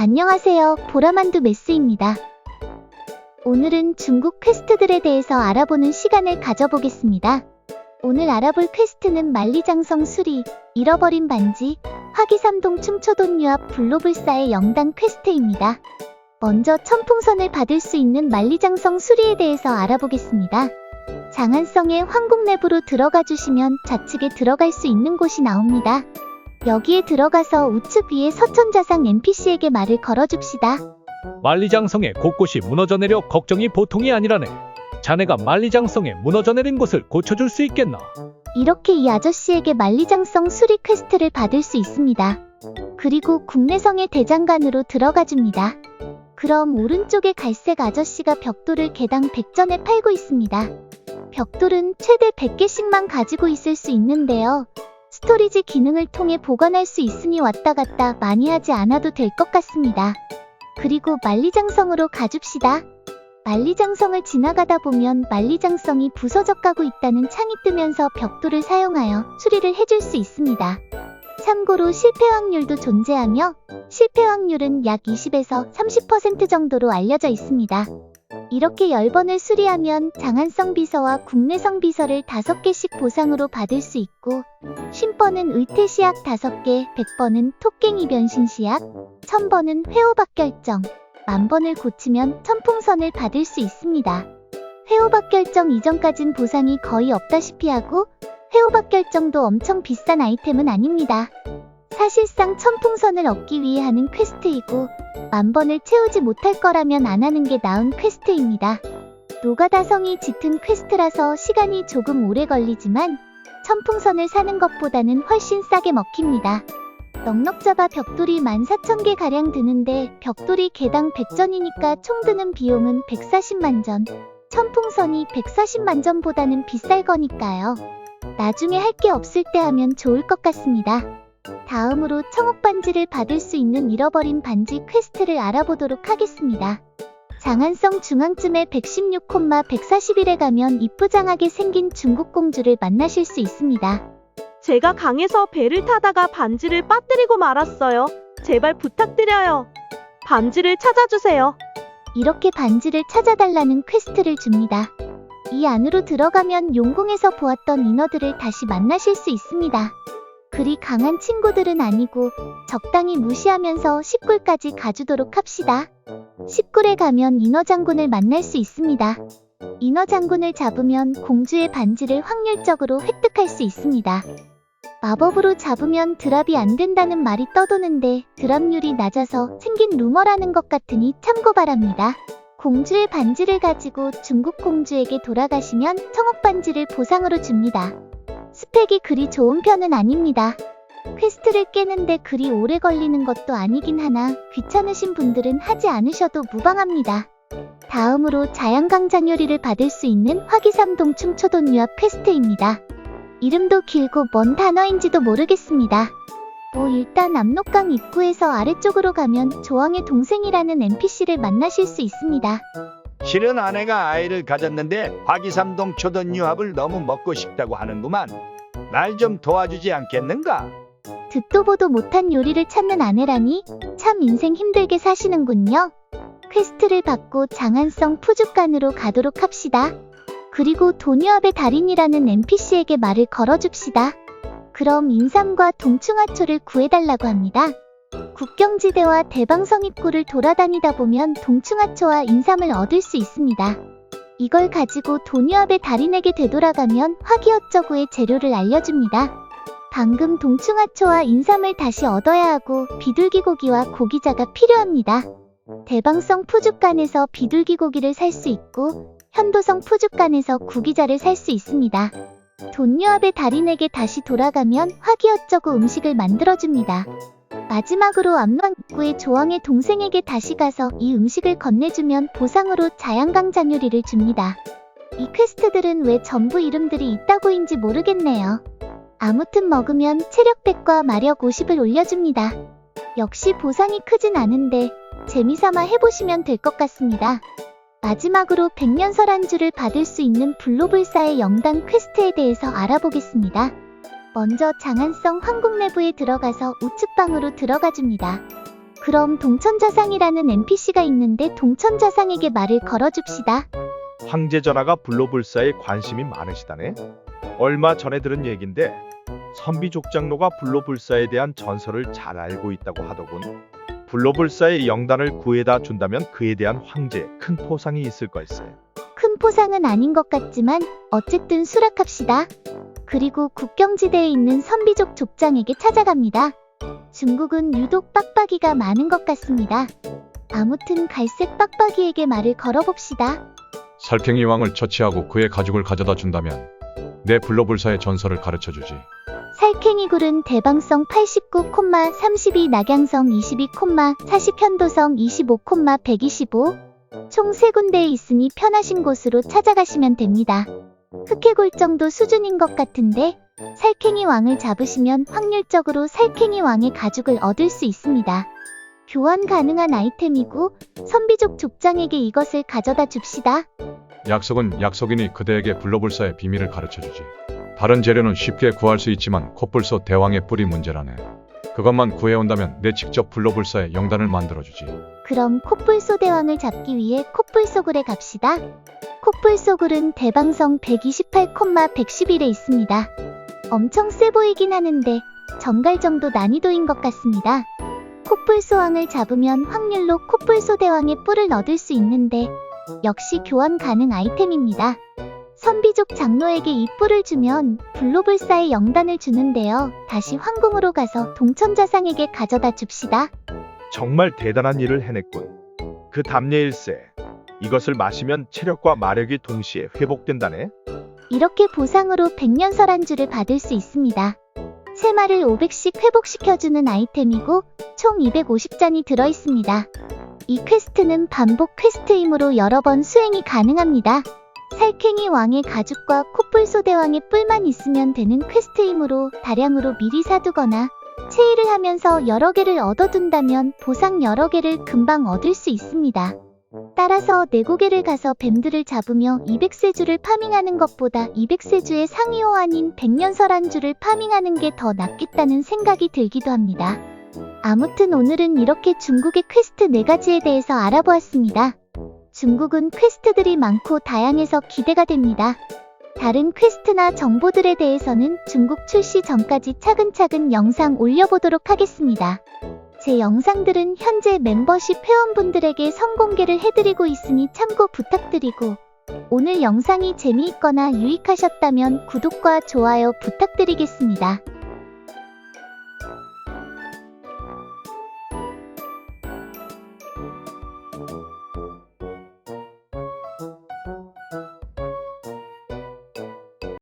안녕하세요. 보라만두 메스입니다. 오늘은 중국 퀘스트들에 대해서 알아보는 시간을 가져보겠습니다. 오늘 알아볼 퀘스트는 만리장성 수리, 잃어버린 반지, 화기삼동 충초돈 유압 불로불사의 영당 퀘스트입니다. 먼저 천풍선을 받을 수 있는 만리장성 수리에 대해서 알아보겠습니다. 장안성의 황궁 내부로 들어가 주시면 좌측에 들어갈 수 있는 곳이 나옵니다. 여기에 들어가서 우측 위에 서천자상 NPC에게 말을 걸어줍시다. 만리장성의 곳곳이 무너져 내려 걱정이 보통이 아니라네. 자네가 만리장성에 무너져 내린 곳을 고쳐줄 수 있겠나? 이렇게 이 아저씨에게 만리장성 수리 퀘스트를 받을 수 있습니다. 그리고 국내성의 대장간으로 들어가 줍니다. 그럼 오른쪽에 갈색 아저씨가 벽돌을 개당 100전에 팔고 있습니다. 벽돌은 최대 100개씩만 가지고 있을 수 있는데요. 스토리지 기능을 통해 보관할 수 있으니 왔다 갔다 많이 하지 않아도 될 것 같습니다. 그리고 만리장성으로 가줍시다. 만리장성을 지나가다 보면 만리장성이 부서져 가고 있다는 창이 뜨면서 벽돌을 사용하여 수리를 해줄 수 있습니다. 참고로 실패 확률도 존재하며 실패 확률은 약 20에서 30% 정도로 알려져 있습니다. 이렇게 10번을 수리하면 장안성 비서와 국내성 비서를 5개씩 보상으로 받을 수 있고 50번은 의태시약 5개, 100번은 토깽이 변신시약, 1000번은 회오박 결정, 10,000번을 고치면 천풍선을 받을 수 있습니다. 회오박 결정 이전까진 보상이 거의 없다시피 하고 회오박 결정도 엄청 비싼 아이템은 아닙니다. 사실상 천풍선을 얻기 위해 하는 퀘스트이고 10,000번을 채우지 못할 거라면 안 하는 게 나은 퀘스트입니다. 노가다성이 짙은 퀘스트라서 시간이 조금 오래 걸리지만 천풍선을 사는 것보다는 훨씬 싸게 먹힙니다. 넉넉 잡아 벽돌이 14,000개 가량 드는데 벽돌이 개당 100전이니까 총 드는 비용은 140만전, 천풍선이 140만전보다는 비쌀 거니까요. 나중에 할 게 없을 때 하면 좋을 것 같습니다. 다음으로 청옥반지를 받을 수 있는 잃어버린 반지 퀘스트를 알아보도록 하겠습니다. 장안성 중앙쯤에 116,141에 가면 이쁘장하게 생긴 중국 공주를 만나실 수 있습니다. 제가 강에서 배를 타다가 반지를 빠뜨리고 말았어요. 제발 부탁드려요. 반지를 찾아주세요. 이렇게 반지를 찾아달라는 퀘스트를 줍니다. 이 안으로 들어가면 용궁에서 보았던 인어들을 다시 만나실 수 있습니다. 그리 강한 친구들은 아니고 적당히 무시하면서 10굴까지 가주도록 합시다. 10굴에 가면 인어장군을 만날 수 있습니다. 인어장군을 잡으면 공주의 반지를 확률적으로 획득할 수 있습니다. 마법으로 잡으면 드랍이 안 된다는 말이 떠도는데 드랍률이 낮아서 생긴 루머라는 것 같으니 참고 바랍니다. 공주의 반지를 가지고 중국 공주에게 돌아가시면 청옥반지를 보상으로 줍니다. 스펙이 그리 좋은 편은 아닙니다. 퀘스트를 깨는데 그리 오래 걸리는 것도 아니긴 하나 귀찮으신 분들은 하지 않으셔도 무방합니다. 다음으로 자양강장요리를 받을 수 있는 화기삼동 충초돈 유압 퀘스트입니다. 이름도 길고 뭔 단어인지도 모르겠습니다. 일단 압록강 입구에서 아래쪽으로 가면 조왕의 동생이라는 NPC를 만나실 수 있습니다. 실은 아내가 아이를 가졌는데 화기삼동 초돈 유압을 너무 먹고 싶다고 하는구만. 날 좀 도와주지 않겠는가? 듣도 보도 못한 요리를 찾는 아내라니 참 인생 힘들게 사시는군요. 퀘스트를 받고 장안성 푸죽간으로 가도록 합시다. 그리고 돈유압의 달인이라는 NPC에게 말을 걸어줍시다. 그럼 인삼과 동충하초를 구해달라고 합니다. 국경지대와 대방성 입구를 돌아다니다 보면 동충하초와 인삼을 얻을 수 있습니다. 이걸 가지고 돈유압의 달인에게 되돌아가면 화기어쩌구의 재료를 알려줍니다. 방금 동충하초와 인삼을 다시 얻어야 하고 비둘기 고기와 고기자가 필요합니다. 대방성 푸죽간에서 비둘기 고기를 살 수 있고 현도성 푸죽간에서 구기자를 살 수 있습니다. 돈유압의 달인에게 다시 돌아가면 화기어쩌구 음식을 만들어줍니다. 마지막으로 압록 입구의 조왕의 동생에게 다시 가서 이 음식을 건네주면 보상으로 자양강장요리를 줍니다. 이 퀘스트들은 왜 전부 이름들이 있다고인지 모르겠네요. 아무튼 먹으면 체력 100과 마력 50을 올려줍니다. 역시 보상이 크진 않은데 재미삼아 해보시면 될 것 같습니다. 마지막으로 백년설안주를 받을 수 있는 불로불사의 영당 퀘스트에 대해서 알아보겠습니다. 먼저 장안성 황궁 내부에 들어가서 우측방으로 들어가 줍니다. 그럼 동천자상이라는 NPC가 있는데 동천자상에게 말을 걸어줍시다. 황제 전하가 불로불사에 관심이 많으시다네. 얼마 전에 들은 얘긴데 선비족 장로가 불로불사에 대한 전설을 잘 알고 있다고 하더군. 불로불사의 영단을 구해다 준다면 그에 대한 황제의 큰 포상이 있을 걸세. 큰 포상은 아닌 것 같지만 어쨌든 수락합시다. 그리고 국경지대에 있는 선비족 족장에게 찾아갑니다. 중국은 유독 빡빡이가 많은 것 같습니다. 아무튼 갈색 빡빡이에게 말을 걸어봅시다. 살쾡이 왕을 처치하고 그의 가죽을 가져다 준다면 내 불로불사의 전설을 가르쳐주지. 살쾡이 굴은 대방성 89,32 낙양성 22, 40 현도성 25, 125 총 3군데에 있으니 편하신 곳으로 찾아가시면 됩니다. 흑해골 정도 수준인 것 같은데 살쾡이 왕을 잡으시면 확률적으로 살쾡이 왕의 가죽을 얻을 수 있습니다. 교환 가능한 아이템이고 선비족 족장에게 이것을 가져다 줍시다. 약속은 약속이니 그대에게 불로불사의 비밀을 가르쳐주지. 다른 재료는 쉽게 구할 수 있지만 콧불소 대왕의 뿔이 문제라네. 그것만 구해온다면 내 직접 불로불사의 영단을 만들어주지. 그럼 콧불소 대왕을 잡기 위해 콧불소굴에 갑시다. 콧불소굴은 대방성 128, 111에 있습니다. 엄청 세 보이긴 하는데 정갈 정도 난이도인 것 같습니다. 콧불소왕을 잡으면 확률로 콧불소 대왕의 뿔을 얻을 수 있는데 역시 교환 가능 아이템입니다. 선비족 장로에게 이 뿔을 주면 불로불사의 영단을 주는데요. 다시 황궁으로 가서 동천자상에게 가져다 줍시다. 정말 대단한 일을 해냈군. 그 답례일세. 이것을 마시면 체력과 마력이 동시에 회복된다네. 이렇게 보상으로 백년설안주를 받을 수 있습니다. 3마를 500씩 회복시켜주는 아이템이고 총 250잔이 들어있습니다. 이 퀘스트는 반복 퀘스트이므로 여러 번 수행이 가능합니다. 살쾡이 왕의 가죽과 콧불소 대왕의 뿔만 있으면 되는 퀘스트이므로 다량으로 미리 사두거나 체의를 하면서 여러 개를 얻어둔다면 보상 여러 개를 금방 얻을 수 있습니다. 따라서 4고개를 가서 뱀들을 잡으며 200세주를 파밍하는 것보다 200세주의 상위 호환인 백년설안주를 파밍하는 게 더 낫겠다는 생각이 들기도 합니다. 아무튼 오늘은 이렇게 중국의 퀘스트 4가지에 대해서 알아보았습니다. 중국은 퀘스트들이 많고 다양해서 기대가 됩니다. 다른 퀘스트나 정보들에 대해서는 중국 출시 전까지 차근차근 영상 올려보도록 하겠습니다. 제 영상들은 현재 멤버십 회원분들에게 선공개를 해드리고 있으니 참고 부탁드리고 오늘 영상이 재미있거나 유익하셨다면 구독과 좋아요 부탁드리겠습니다.